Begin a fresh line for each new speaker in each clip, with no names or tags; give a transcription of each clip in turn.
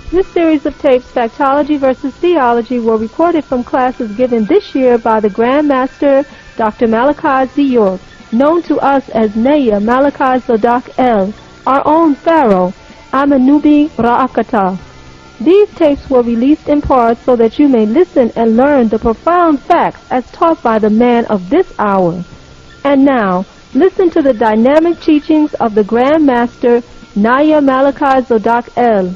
This series of tapes, Factology versus Theology, were recorded from classes given this year by the Grand Master Dr. Malachi Z. York, known to us as Naya Malachi Zodak El, our own Pharaoh, Amenubi Ra'akata. These tapes were released in part so that you may listen and learn the profound facts as taught by the man of this hour. And now, listen to the dynamic teachings of the Grand Master Naya Malachi Zodak El.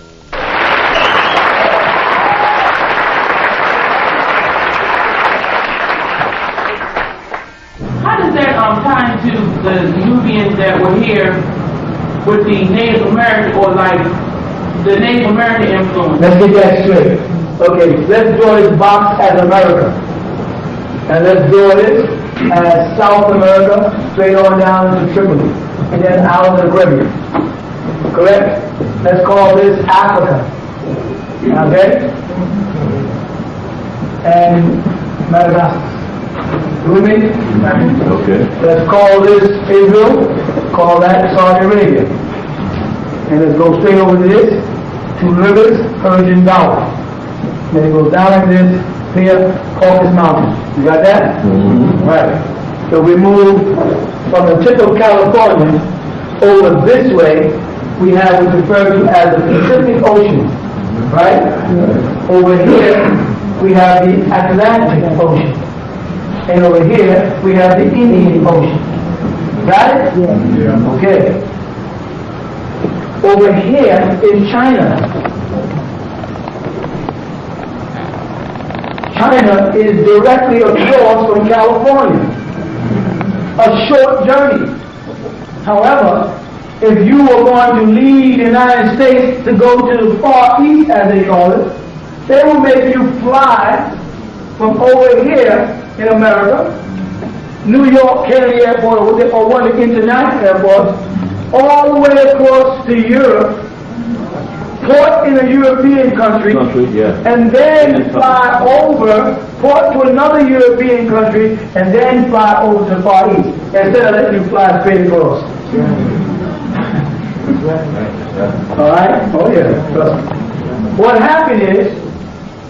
How does that tie into the Nubians that were here with the Native American, or like the Native American influence?
Let's get that straight. Okay, let's draw this box as America. And let's draw this as South America, straight on down to Tripoli, and then out of the Caribbean. Correct? Let's call this Africa. Okay? And Madagascar. You with me?
Okay.
Let's call this Israel, call that Saudi Arabia. And let's go straight over to this, two rivers, Persian Gulf. Then it goes down like this, here, Caucasus Mountains. You got that?
Mm-hmm.
Right. So we move from the tip of California over this way, we have what's referred to as the Pacific Ocean. Right? Over here, we have the Atlantic Ocean. And over here, we have the Indian Ocean. Got it?
Yeah.
Okay. Over here is China. China is directly across from California. A short journey. However, if you were going to leave the United States to go to the Far East, as they call it, they will make you fly from over here in America, New York Kennedy Airport, or one of the international airports, all the way across to Europe, port in a European country, and then fly over, port to another European country, and then fly over to the Far East, instead of letting you fly straight across. Alright? Oh yeah. What happened is,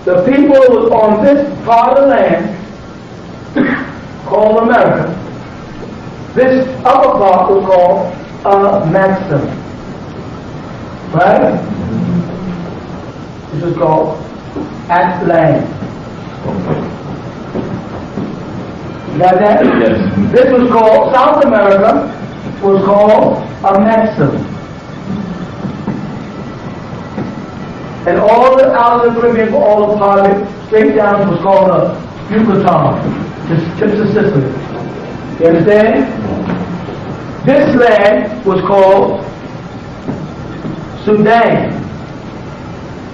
the people on this part of the land, called America, this upper part was called a maxim. Right? This is called Atlantis. You got that?
Yes.
This was called, South America was called a maxim. And all the out of the Caribbean, all the part of it, straight down was called a Yucatan, the tips of Sicily. You understand? This land was called Sudan,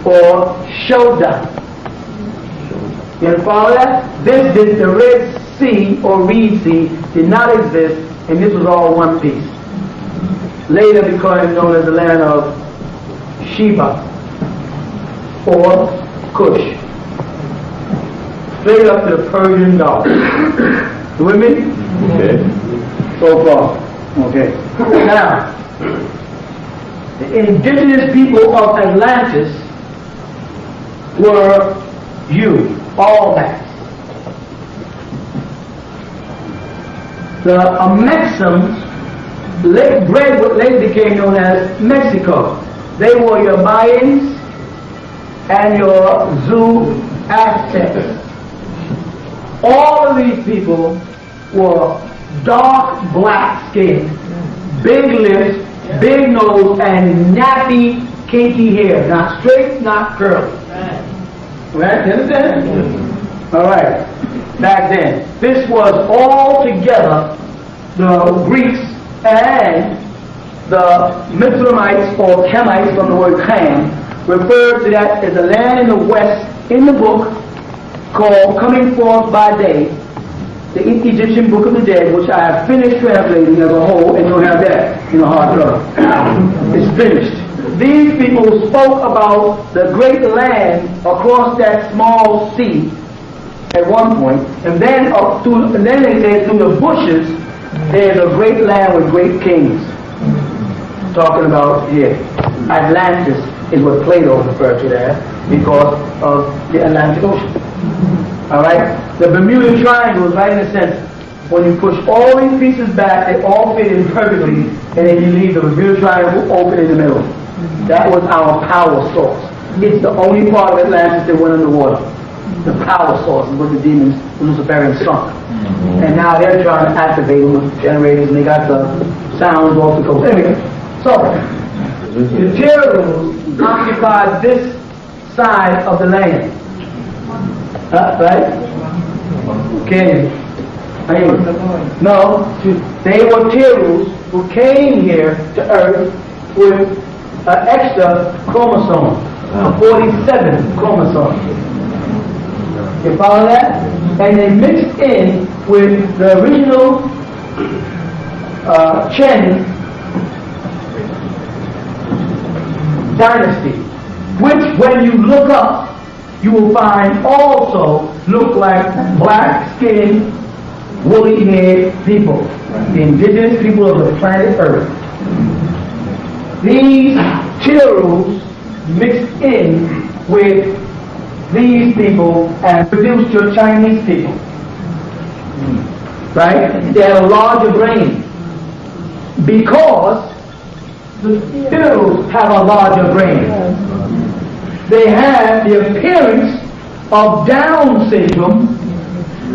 or Shoda. You follow that? This did the Red Sea, or Reed Sea, did not exist, and this was all one piece. Later became known as the land of Sheba, or Kush. Straight up to the Persian Gulf. You with me?
Okay.
So far. Okay. Now, the indigenous people of Atlantis were you, all that. The Mexims bred what later became known as Mexico. They were your Mayans and your Aztecs. All of these people were dark black skin, big lips, big nose, and nappy, kinky hair. Not straight, not curly. Right? You understand? Alright. Back then. This was all together the Greeks and the Mizraimites, or Kemites from the word Chem, referred to that as a land in the west in the book called Coming Forth by Day, the Egyptian Book of the Dead, which I have finished translating as a whole, and you'll have that in a hardcover. It's finished. These people spoke about the great land across that small sea at one point, and then they said through the bushes there's a great land with great kings. Talking about here, Atlantis. is what Plato referred to there because of the Atlantic Ocean. All right? The Bermuda Triangle is right in the center. When you push all these pieces back, they all fit in perfectly, and then you leave the Bermuda Triangle open in the middle. That was our power source. It's the only part of Atlantis that went underwater. The power source is what the demons, the Luciferians, sunk. And now they're trying to activate them with generators, and they got the sounds off the coast. Anyway, so the Terrors occupied this side of the land. Right? Okay. No, they were Terrors who came here to Earth with an extra chromosome, a 47 chromosome. You follow that? And they mixed in with the original Chen dynasty, which when you look up, you will find also look like black-skinned, woolly-haired people, the indigenous people of the planet Earth. These Chirus mixed in with these people and produced your Chinese people. Right? They had a larger brain because the Chirus have a larger brain. They have the appearance of Down syndrome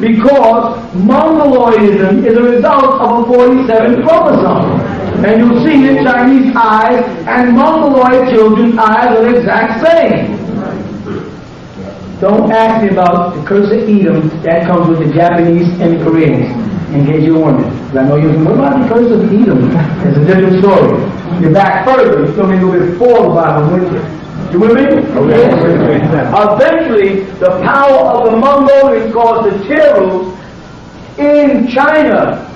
because Mongoloidism is a result of a 47 chromosome. And you'll see the Chinese eyes and Mongoloid children's eyes are the exact same. Don't ask me about the curse of Edom that comes with the Japanese and the Koreans, in case you're wondering. I know you're thinking, what about the curse of Edom? It's a different story. You're back further. You told me a little bit before the Bible, wouldn't you? You with me? Okay. Eventually, the power of the Mongolians caused the Terus in China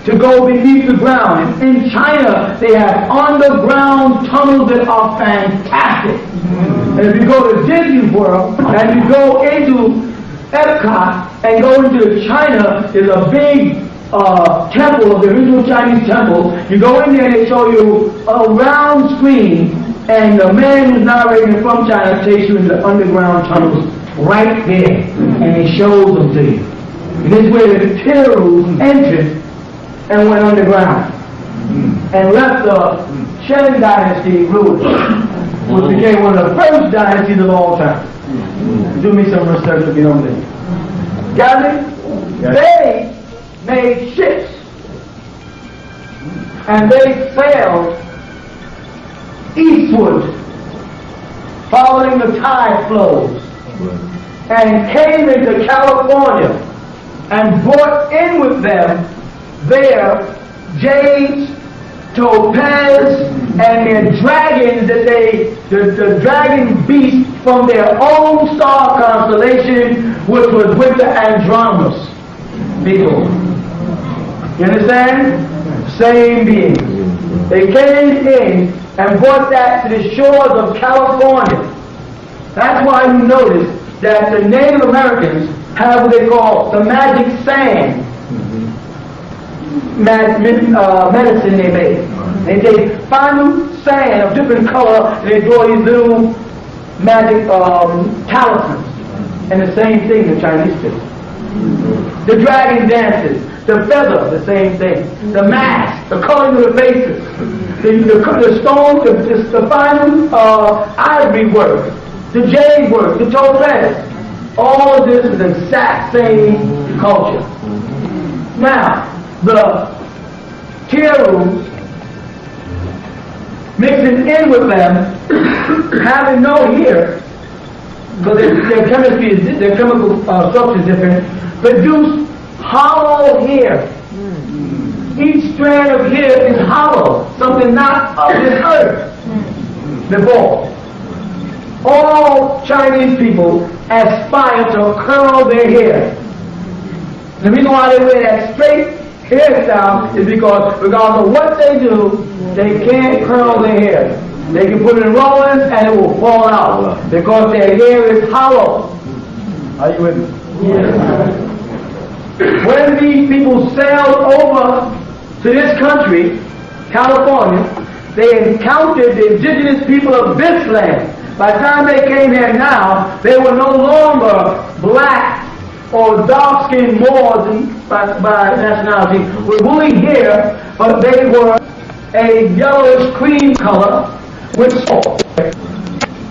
to go beneath the ground. And in China, they have underground tunnels that are fantastic. And if you go to Disney World and you go into Epcot and go into China, there's a big temple, the original Chinese temple. You go in there and they show you a round screen, and the man who's narrating from China takes you into the underground tunnels right there, and he shows them to you. And this is where the Terus entered and went underground and left the Chen dynasty ruling, which became one of the first dynasties of all time. Do me some research if you don't believe. Got it? Yes. They made ships and they sailed eastward, following the tide flows, and came into California and brought in with them their jades, topaz, and their dragons that the dragon beast from their own star constellation, which was with the Andromedas people. You understand? Same beings. They came in and brought that to the shores of California. That's why you notice that the Native Americans have what they call the magic sand medicine they make. They take fine sand of different color and they draw these little magic talismans. And the same thing the Chinese do. The dragon dances, the feather, the same thing. The mask, the coloring of the faces, the stone, the fine ivory work, the jade work, the topaz. All of this is the exact same culture. Now, the Terus mixing in with them, having no here, but their chemistry is, their chemical structure is different, produce hollow hair. Each strand of hair is hollow, something not of this earth before. All Chinese people aspire to curl their hair. The reason why they wear that straight hairstyle is because regardless of what they do, they can't curl their hair. They can put it in rollers and it will fall out because their hair is hollow. Are you with me? Yes. When these people sailed over to this country, California, they encountered the indigenous people of this land. By the time they came here now, they were no longer black or dark-skinned Moors by nationality, were really here, but they were a yellowish cream color, which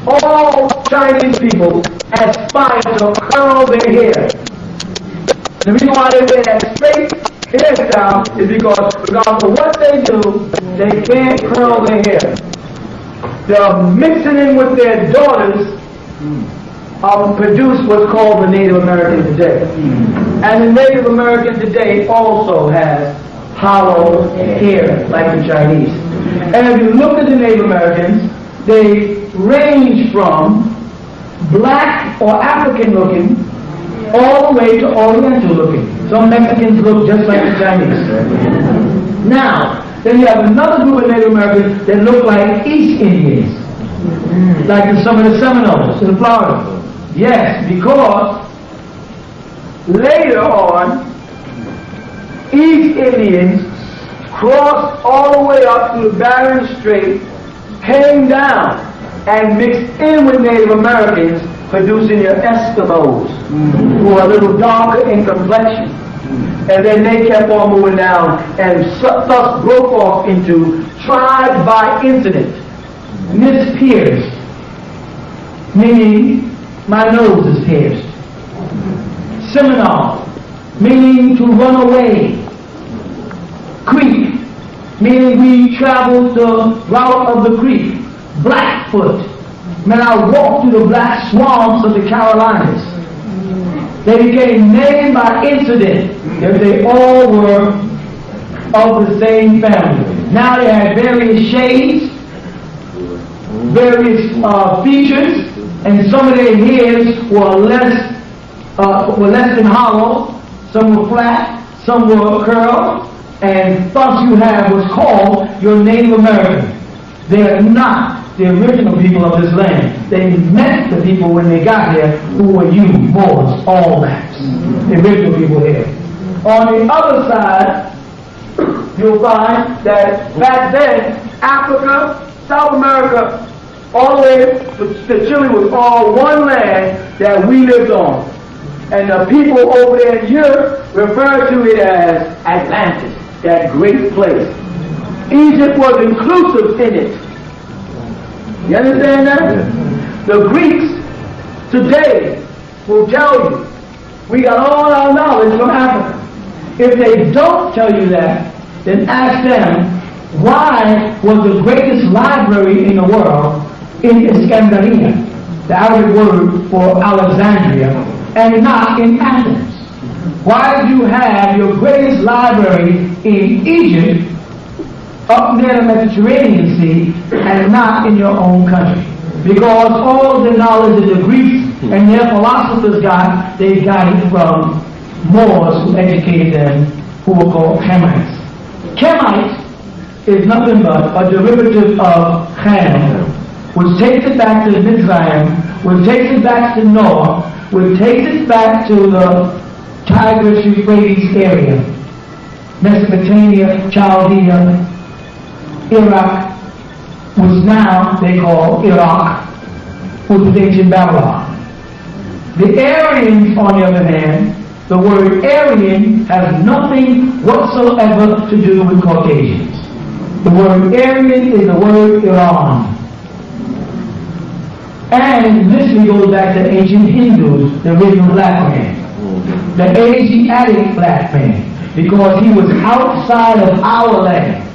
all Chinese people aspire to curl their hair. The reason why they wear that straight hairstyle is because of what they do, they can't curl their hair. They're mixing in with their daughters produce what's called the Native American today. And the Native American today also has hollow hair, like the Chinese. And if you look at the Native Americans, they range from black or African looking all the way to Oriental looking. Some Mexicans look just like the Chinese. Now, then you have another group of Native Americans that look like East Indians, like some of the Seminoles in Florida. Yes, because later on, East Indians crossed all the way up to the Bering Strait, came down, and mixed in with Native Americans, producing your Eskimos, who are a little darker in complexion. And then they kept on moving down and thus broke off into tribes by incident. Mispierced, meaning my nose is pierced. Seminole, meaning to run away. Creek, meaning we traveled the route of the creek. Blackfoot, meant I walked through the black swamps of the Carolinas. They became named by incident if they all were of the same family. Now they had various shades, various features, and some of their hairs were less than hollow, some were flat, some were curled, and thus you have what's called your Native American. They are not the original people of this land. They met the people when they got here who were you, Moors, all blacks, the original people here. On the other side, you'll find that back then, Africa, South America, all the way to Chile was all one land that we lived on. And the people over there in Europe refer to it as Atlantis, that great place. Egypt was inclusive in it. You understand that? The Greeks today will tell you, we got all our knowledge from Africa. If they don't tell you that, then ask them, why was the greatest library in the world in Iskandariya, the Arabic word for Alexandria, and not in Athens? Why did you have your greatest library in Egypt, up near the Mediterranean Sea, and not in your own country? Because all the knowledge that the Greeks and their philosophers got, they got it from Moors who educated them, who were called Hamites. Kemite is nothing but a derivative of Ham, which takes it back to Mizraim, which takes it back to Noah, which takes it back to the Tigris-Euphrates area, Mesopotamia, Chaldea, Iraq, which now they call Iraq, which was ancient Babylon. The Aryans, on the other hand, the word Aryan has nothing whatsoever to do with Caucasians. The word Aryan is the word Iran. And this goes back to ancient Hindus, the original black man, the Asiatic black man, because he was outside of our land.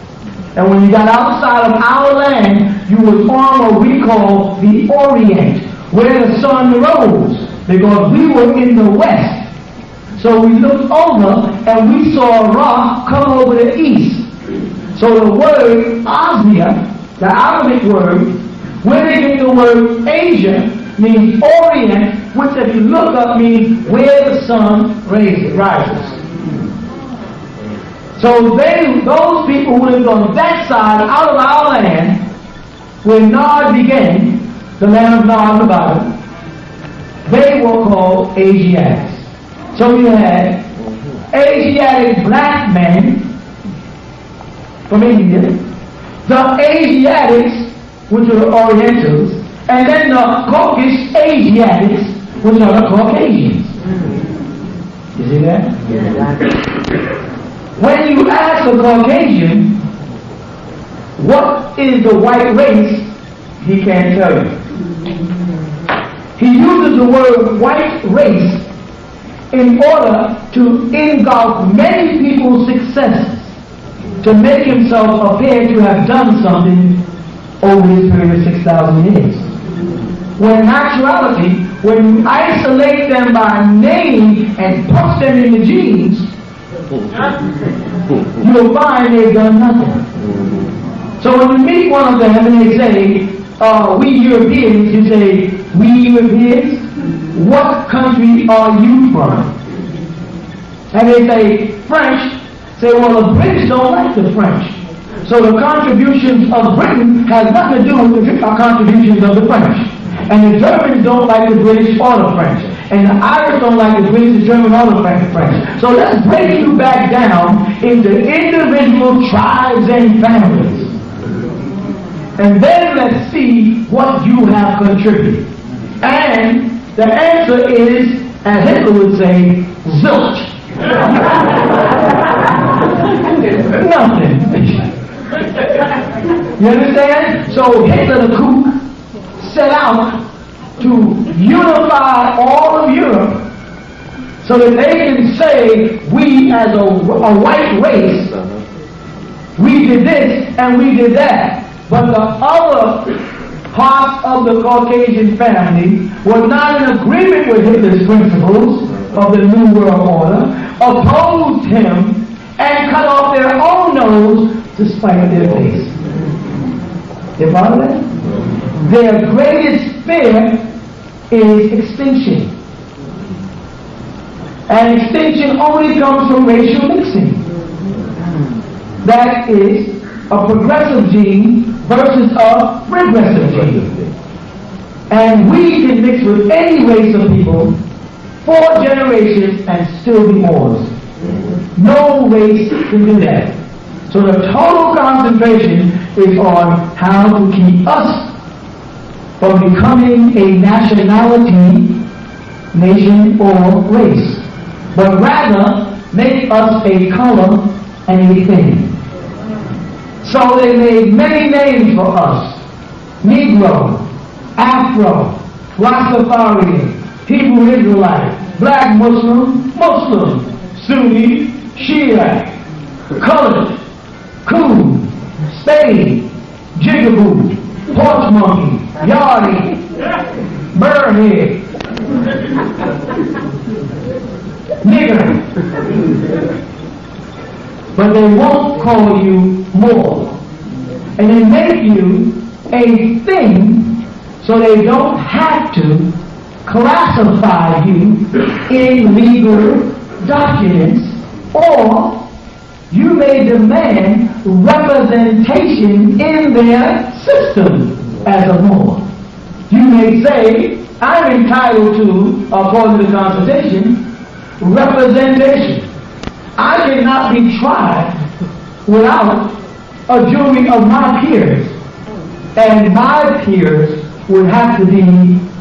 And when you got outside of our land, you was on what we call the Orient, where the sun rose, because we were in the west. So we looked over and we saw a rock come over the east. So the word Asia, the Arabic word, where they get the word Asia, means Orient, which if you look up means where the sun rises. So those people who lived on that side, out of our land, where Nod began, the land of Nod in the Bible, they were called Asiatics. So you had Asiatic black men from India, the Asiatics, which are the Orientals, and then the Caucasus Asiatics, which are the Caucasians. You see that? When you ask a Caucasian, what is the white race, he can't tell you. He uses the word white race in order to engulf many people's successes, to make himself appear to have done something over this period of 6,000 years. When in actuality, when you isolate them by name and punch them in the genes, you'll find they've done nothing. So when you meet one of them and they say, we Europeans, you say, we Europeans? What country are you from? And they say, French. Say, well, the British don't like the French. So the contributions of Britain has nothing to do with the contributions of the French. And the Germans don't like the British or the French. And the Irish don't like the British, the German, or the French. So let's break you back down into individual tribes and families. And then let's see what you have contributed. And the answer is, as Hitler would say, zilch. Nothing. You understand? So Hitler the kook set out to unify all of Europe so that they can say, we as a white race, we did this and we did that. But the other part of the Caucasian family was not in agreement with Hitler's principles of the New World Order, opposed him, and cut off their own nose to spite their face. You follow that? Their greatest fear is extinction. And extinction only comes from racial mixing. That is a progressive gene versus a regressive gene. And we can mix with any race of people 4 generations and still be Moors. No race can do that. So the total concentration is on how to keep us from becoming a nationality, nation, or race, but rather make us a color and a thing. So they made many names for us: Negro, Afro, Rastafarian, Hebrew Israelite, Black Muslim, Muslim, Sunni, Shiite, Colored, Coon, Spade, Jigaboo, Porch Monkey, Yardie, Birdhead, Nigger. But they won't call you Moor. And they make you a thing so they don't have to classify you in legal documents, or you may demand representation in their system as a Moor. You may say, I'm entitled to, according to the Constitution, representation. I cannot be tried without a jury of my peers, and my peers would have to be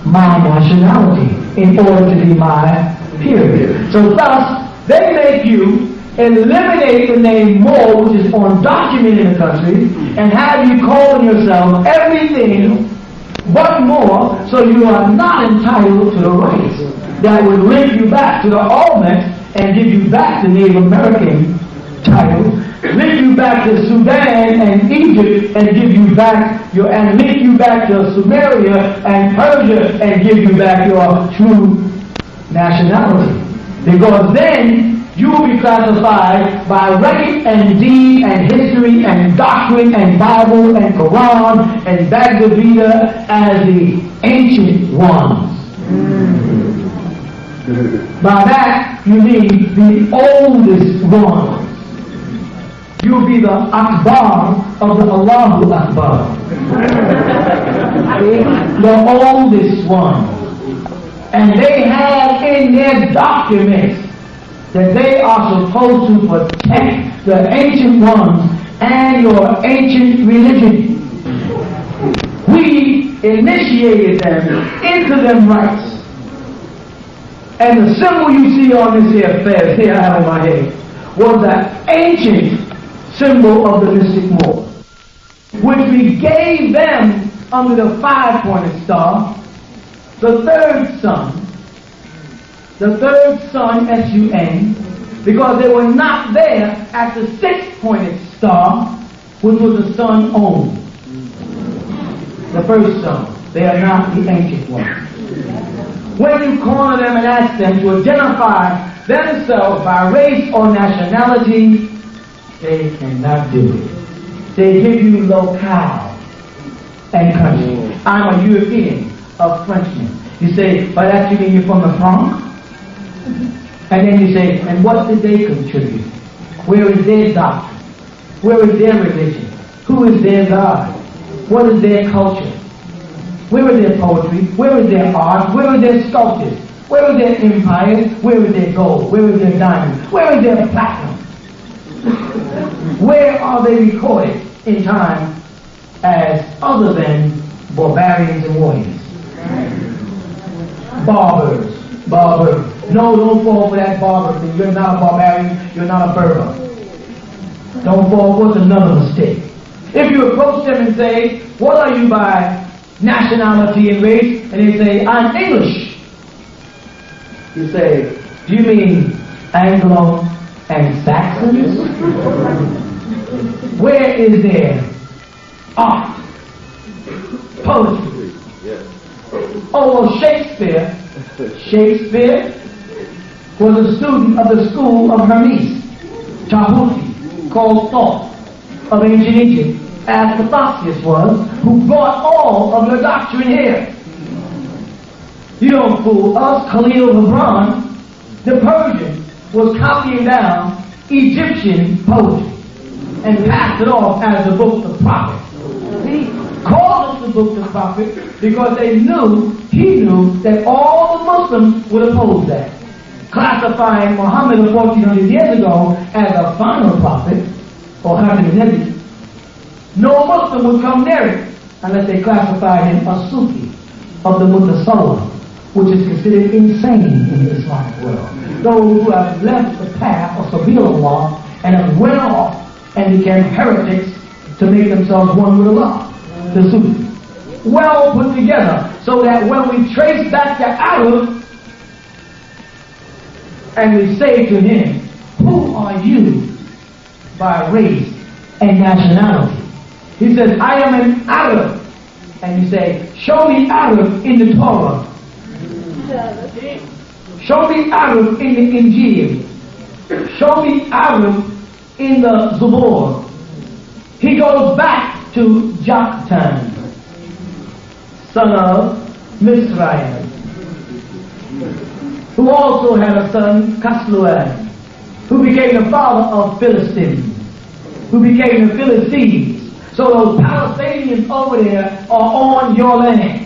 my nationality in order to be my peers. So thus, they make you eliminate the name Moor, which is undocumented in the country, and have you calling yourself everything but Moor, so you are not entitled to the rights that would link you back to the Olmecs and give you back the Native American title, link you back to Sudan and Egypt and give you back your, and link you back to Sumeria and Persia and give you back your true nationality. Because then you will be classified by record and deed and history and doctrine and Bible and Quran and Bhagavad Gita as the ancient ones. By that you mean the oldest ones. You'll be the Akbar of the Allahu Akbar. The oldest one. And they have in their documents that they are supposed to protect the ancient ones and your ancient religion. We initiated them into them rites. And the symbol you see on this here fez, here I have on my head, was that ancient symbol of the mystic Moor, which we gave them under the five-pointed star, the third sun, S-U-N, because they were not there at the six-pointed star, which was the sun only. The first sun. They are not the ancient one. When you corner them and ask them to identify themselves by race or nationality, they cannot do it. They give you locale and country. I'm a European, a Frenchman. You say, by that you mean you're from the Bronx? And then you say, and what did they contribute? Where is their doctrine? Where is their religion? Who is their God? What is their culture? Where is their poetry? Where is their art? Where is their sculptures? Where is their empires? Where is their gold? Where is their diamond? Where is their platinum? Where are they recorded in time as other than barbarians and warriors? Barbers. No, don't fall for that barber thing. You're not a barbarian. You're not a Berber. Don't fall for another mistake. If you approach them and say, what are you by nationality and race? And they say, I'm English. You say, do you mean Anglo and Saxons? Where is their art? Poetry? Oh, well, Shakespeare was a student of the school of Hermes, Tahuti, called thought of ancient Egypt, as Pythagoras was, who brought all of your doctrine here. You don't fool us. Khalil Gibran, the Persian, was copying down Egyptian poetry and passed it off as the book of prophets. He called it the book of prophets because he knew that all the Muslims would oppose that, classifying Muhammad 1400 years ago as a final prophet, or Khatam al-Nabi. No Muslim would come near it unless they classified him a Sufi of the Mutasawwif, which is considered insane in the Islamic world. Those who have left the path of Sabilullah and have went off and became heretics to make themselves one with Allah, the Sufi. Well put together, so that when we trace back to Arab and we say to him, who are you by race and nationality? He says, I am an Arab. And you say, show me Arab in the Torah. Show me Arab in the Injil. Show me Arab in the Zabur. He goes back to Doctrine, son of Mizraim, who also had a son, Kasluan, who became the father of Philistines, who became the Philistines. So those Palestinians over there are on your land.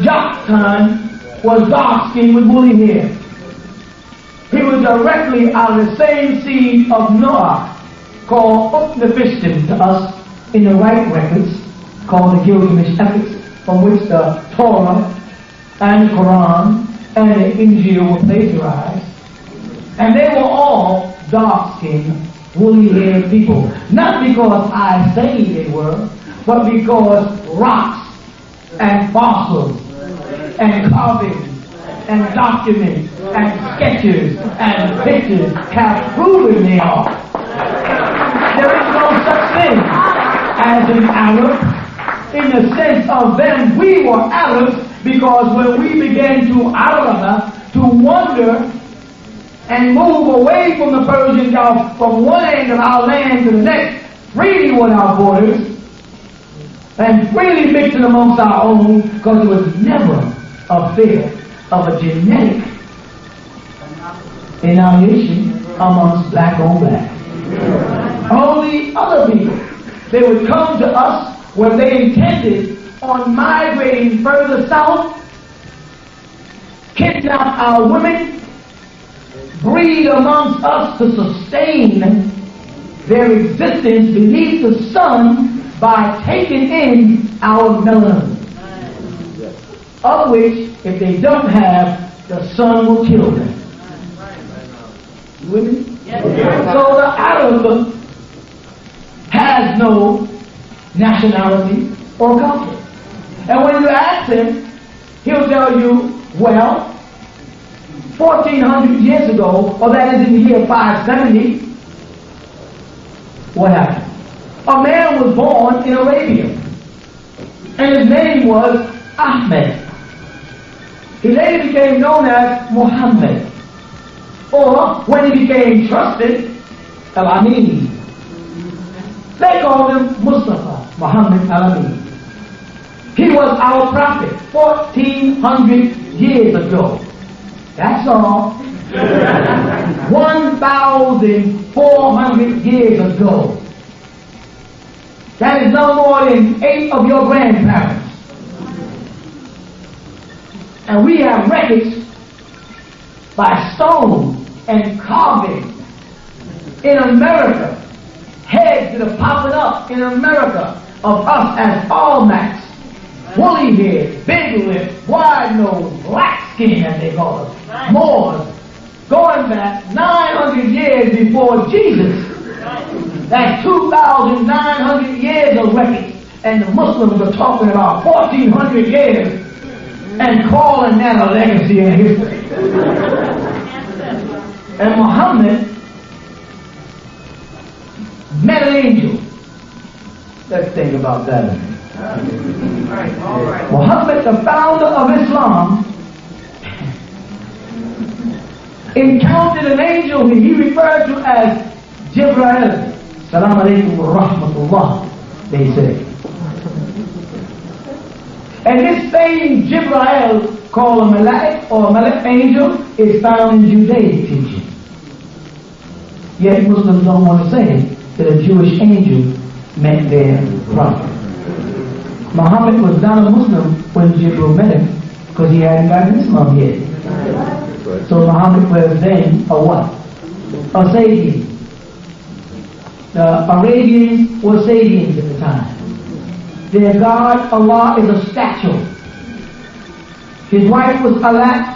Doctrine was dark-skinned with woolly hair. He was directly out of the same seed of Noah, called Upnefishtim to us in the right records, called the Geographic, from which the Torah and the Quran and the Injil were plagiarized. And they were all dark-skinned, woolly-haired people. Not because I say they were, but because rocks and fossils and carvings and documents and sketches and pictures have proven they are. There is no such thing as an Arab. In the sense of them, we were Arabs because when we began to wonder and move away from the Persian Gulf from one end of our land to the next, freely with our borders, and freely mixing amongst our own, because it was never a fear of a genetic annihilation amongst black on black. Only other people, they would come to us when they intended on migrating further south, kidnap our women, breed amongst us to sustain their existence beneath the sun by taking in our melanin, of which, if they don't have, the sun will kill them. You with me?
Yes.
So the Arab has no nationality or culture. And when you ask him, he'll tell you, well, 1400 years ago, or that is in the year 570, what happened? A man was born in Arabia, and his name was Ahmed. He later became known as Muhammad, or when he became trusted, Al-Amin. They called him Mustafa, Muhammad Al-Amin. He was our prophet 1400 years ago. That's all. 1,400 years ago. That is no more than 8 of your grandparents. And we have records by stone and carving in America, heads that are popping up in America of us as Olmecs, woolly head, big lip, wide nose, black skin as they call us, Moors, going back 900 years before Jesus. That's 2,900 years of records, and the Muslims are talking about 1,400 years and calling that a legacy in history. And Muhammad met an angel. Let's think about that. Muhammad, the founder of Islam, encountered an angel who he referred to as Jibreel. Salaam alaikum wa rahmatullah, they say. And this same Jibreel, called a Malach or a Malach angel, is found in Judaic teaching. Yet Muslims don't want to say that a Jewish angel met their prophet. Muhammad was not a Muslim when Jibreel met him, because he hadn't gotten Islam yet. So Muhammad was then a what? A Sabian. The Arabians were Sabians at the time. Their God, Allah, is a statue. His wife was Allah,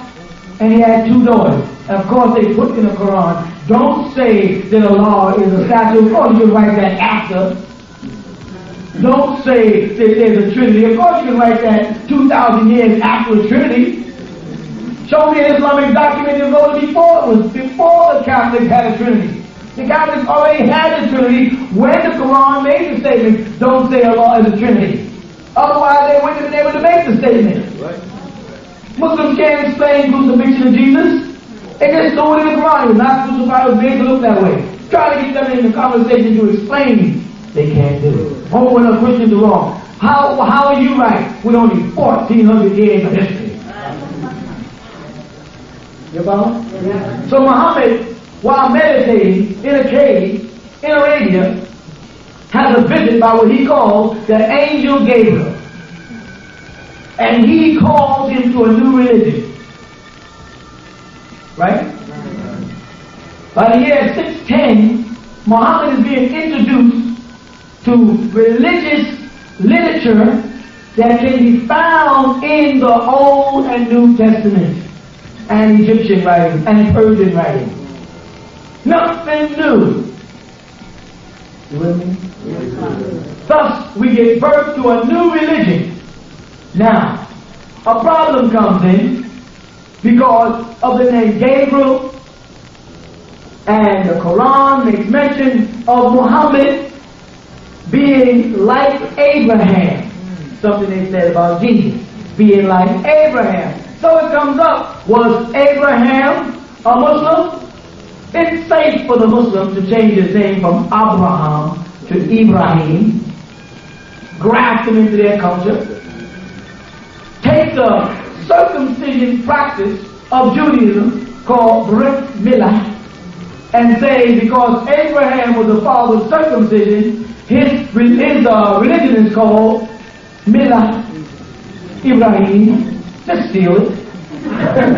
and he had 2 daughters. And of course, they put in the Quran, don't say that Allah is a statue. Of course, you can write that after. Don't say that there's a Trinity. Of course, you can write that 2,000 years after the Trinity. Show me an Islamic document that wrote it before. It was before the Catholics had a Trinity. The Catholics already had the Trinity when the Quran made the statement, don't say Allah is a Trinity. Otherwise, they wouldn't have been able to make the statement. Right. Muslims can't explain crucifixion of Jesus. They just threw it in the Quran. He was not crucified, was made to look that way. Try to get them in the conversation to explain. They can't do it. Oh, when the Christians are wrong. How are you right with only 1,400 years of history? You follow? Yeah. So Muhammad, while meditating in a cave in Arabia, has a visit by what he calls the angel Gabriel. And he calls him to a new religion. Right? By the year 610, Muhammad is being introduced to religious literature that can be found in the Old and New Testament, and Egyptian writing, and Persian writing. Nothing new. You with me? Thus, we give birth to a new religion. Now, a problem comes in because of the name Gabriel, and the Quran makes mention of Muhammad being like Abraham. Something they said about Jesus, being like Abraham. So it comes up, was Abraham a Muslim? It's safe for the Muslim to change his name from Abraham to Ibrahim, graft them into their culture, take the circumcision practice of Judaism called Brit Milah, and say because Abraham was the father of circumcision, his religion is called Milah Ibrahim. Just steal it,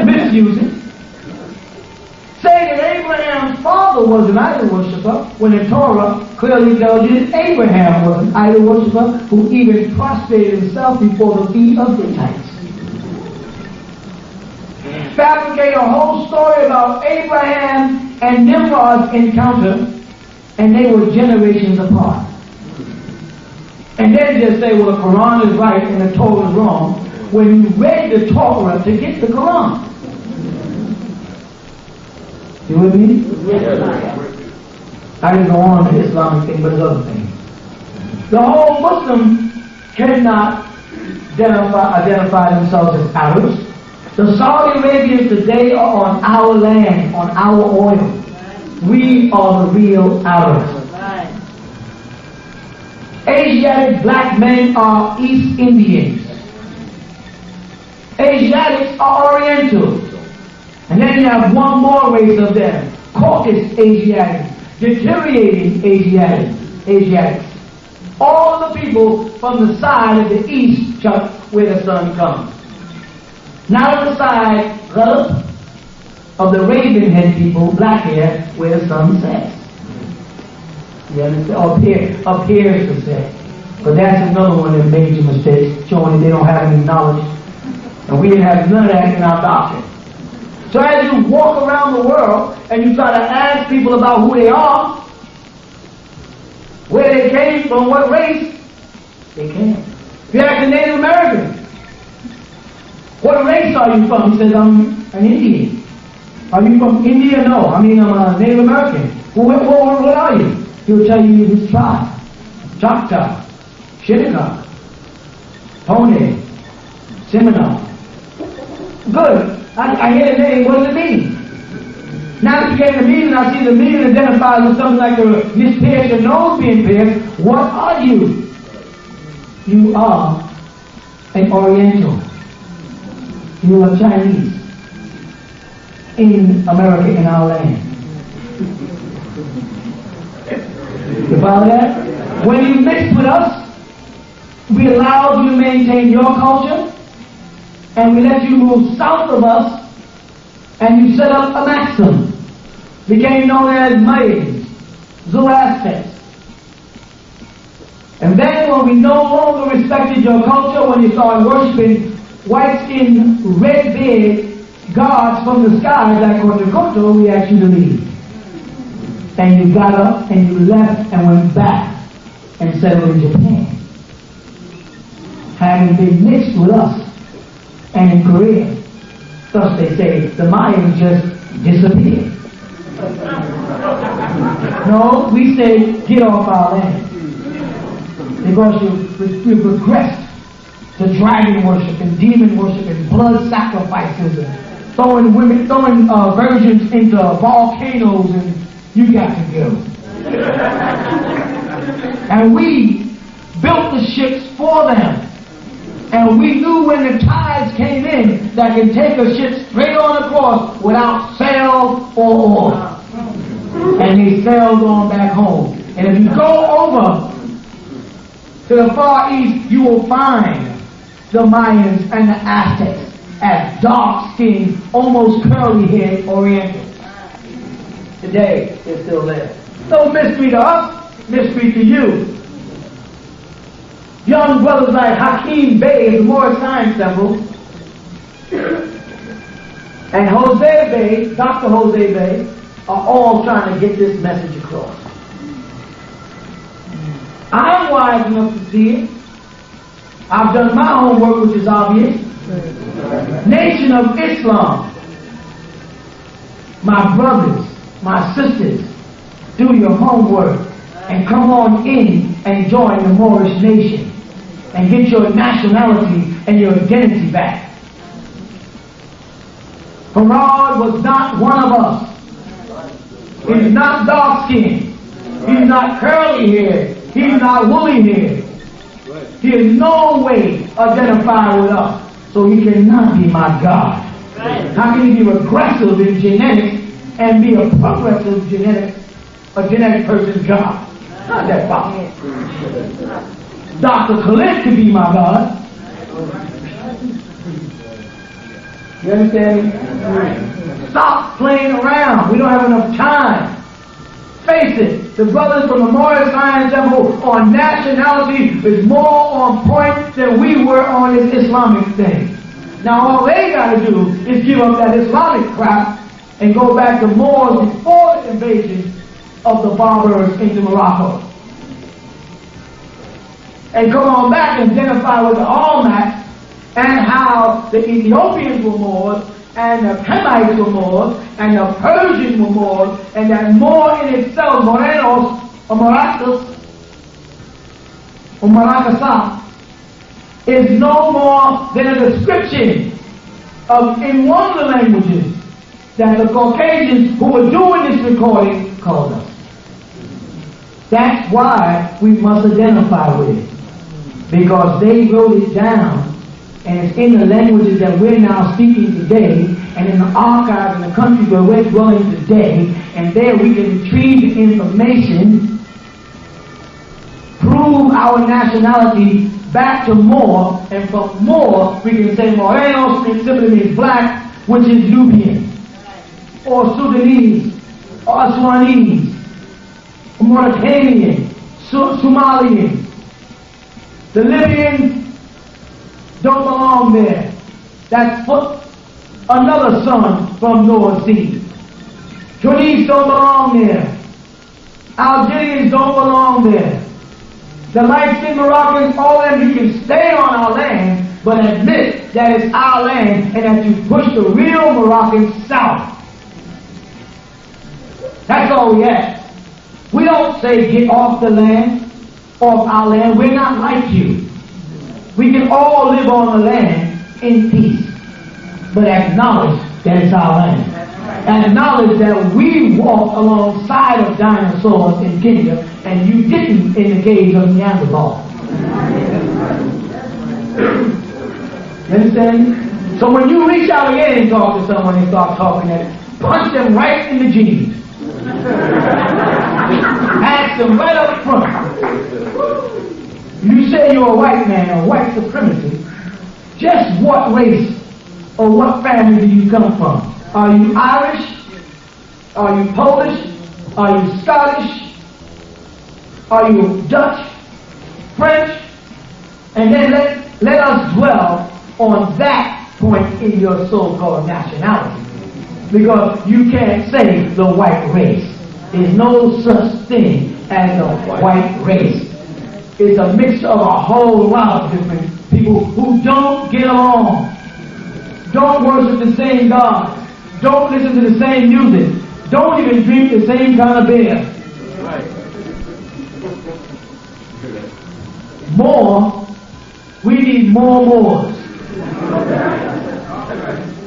misuse it. Say that father was an idol worshiper, when the Torah clearly tells you that Abraham was an idol worshiper who even prostrated himself before the feet of Hittites. Fabricate a whole story about Abraham and Nimrod's encounter, and they were generations apart. And then just say, well, the Quran is right and the Torah is wrong, when you read the Torah to get the Quran. You with me? Yes. I didn't go on to the Islamic thing, but there's other things. The whole Muslim cannot identify themselves as Arabs. The Saudi Arabians today are on our land, on our oil. We are the real Arabs. Asiatic black men are East Indians. Asiatics are Orientals. And then you have one more race of them, Caucasus Asiatics, deteriorating Asiatics. All the people from the side of the east, Chuck, where the sun comes. Not on the side, Gulf, of the raven-head people, black hair, where the sun sets. You understand? Appears to set. But that's another one of the major mistakes, showing that they don't have any knowledge. And we didn't have none of that in our doctrine. So as you walk around the world and you try to ask people about who they are, where they came from, what race, they can't. If you ask a Native American, what race are you from? He says, I'm an Indian. Are you from India? No. I'm a Native American. Well, what are you? He'll tell you his tribe. Choctaw, Shinnecock, Pone, Seminole. Good. I hear the name. What does it mean? Now that you get the meaning, I see the meaning identified with something like this pierced, your nose being pierced. What are you? You are an Oriental. You are Chinese in America, in our land. You follow that? When you mix with us, we allow you to maintain your culture, and we let you move south of us, and you set up a maxim. Became known as Mayans, Zoroastrians. And then when we no longer respected your culture, when you started worshiping white-skinned, red-bearded gods from the skies like Koto, we asked you to leave. And you got up and you left and went back and settled in Japan. Having been mixed with us and in Korea, thus they say the Mayans just disappeared. No, we say get off our land. Because you've regressed to dragon worship and demon worship and blood sacrifices and throwing virgins into volcanoes, and you got to go. And we built the ships for them. And we knew when the tides came in that can take a ship straight on across without sail or oar. And they sailed on back home. And if you go over to the Far East, you will find the Mayans and the Aztecs as dark-skinned, almost curly-haired Orientals. Today, they're still there. No mystery to us, mystery to you. Young brothers like Hakeem Bey at the Moorish Science Temple and Jose Bey, Dr. Jose Bey, are all trying to get this message across. I'm wise enough to see it. I've done my homework, which is obvious. Nation of Islam. My brothers, my sisters, do your homework and come on in and join the Moorish nation and get your nationality and your identity back. Farad was not one of us. He's not dark-skinned. He's not curly-haired. He's not woolly-haired. He is no way identified with us, so he cannot be my God. How can he be regressive in genetics and be a progressive genetic person's God? Not that possible. Dr. Khalid could be my God. You understand me? Stop playing around. We don't have enough time. it. The brothers from Memorial Science Temple on nationality is more on point than we were on this Islamic thing. Now all they got to do is give up that Islamic crap and go back to Moors before the invasion of the Berbers into Morocco. And come on back and identify with the Almacs and how the Ethiopians were Moors, and the Hamites were Moors, and the Persians were Moors, and that Moor in itself, Morenos, or Maracas, or Maracasa, is no more than a description of, in one of the languages, that the Caucasians who were doing this recording called us. That's why we must identify with it. Because they wrote it down, and it's in the languages that we're now speaking today, and in the archives in the country where we're dwelling today, and there we can retrieve the information, prove our nationality back to Moor, and from Moor we can say Morenos, which simply means black, which is Nubian, or Sudanese, or Aswanese, or Mauritanian, Somalian. The Libyans don't belong there. That's another son from North Sea. Tunis don't belong there. Algerians don't belong there. The light-skinned Moroccans, all of them, you can stay on our land, but admit that it's our land and that you push the real Moroccans south. That's all we ask. We don't say get off the land, off our land. We're not like you. We can all live on the land in peace, but acknowledge that it's our land. And acknowledge that we walked alongside of dinosaurs in Kenya, and you didn't in the caves of Neanderthal. You understand? So when you reach out again and talk to someone and start talking at it, punch them right in the jeans. Ask them right up front. You say you're a white man or white supremacy. Just what race or what family do you come from? Are you Irish? Are you Polish? Are you Scottish? Are you Dutch? French? And then let us dwell on that point in your so-called nationality. Because you can't say the white race. There's no such thing as a white race. It's a mixture of a whole lot of different people who don't get along, don't worship the same God, don't listen to the same music, don't even drink the same kind of beer. More, we need more Moors.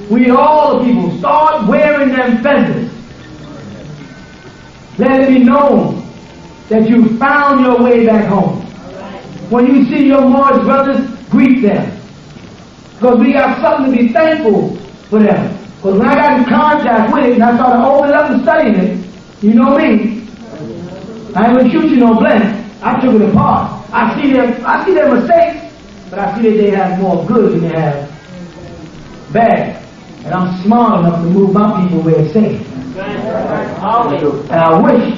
We need all the people. Start wearing them feathers. Let it be known that you found your way back home. When you see your Moorish brothers, greet them. Because we got something to be thankful for them. Because when I got in contact with it and I started opening up and studying it, you know me, I ain't gonna shoot you no blank. I took it apart. I see their mistakes, but I see that they have more good than they have bad. And I'm smart enough to move my people where it's safe. And I wish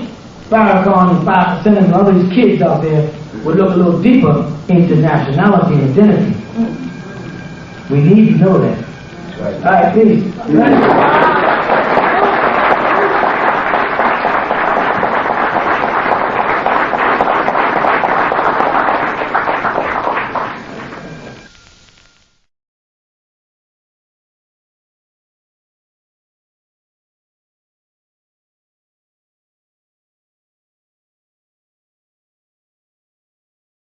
Farrakhan and 5% and all these kids out there would look a little deeper into nationality and identity. We need to know that. All right, please.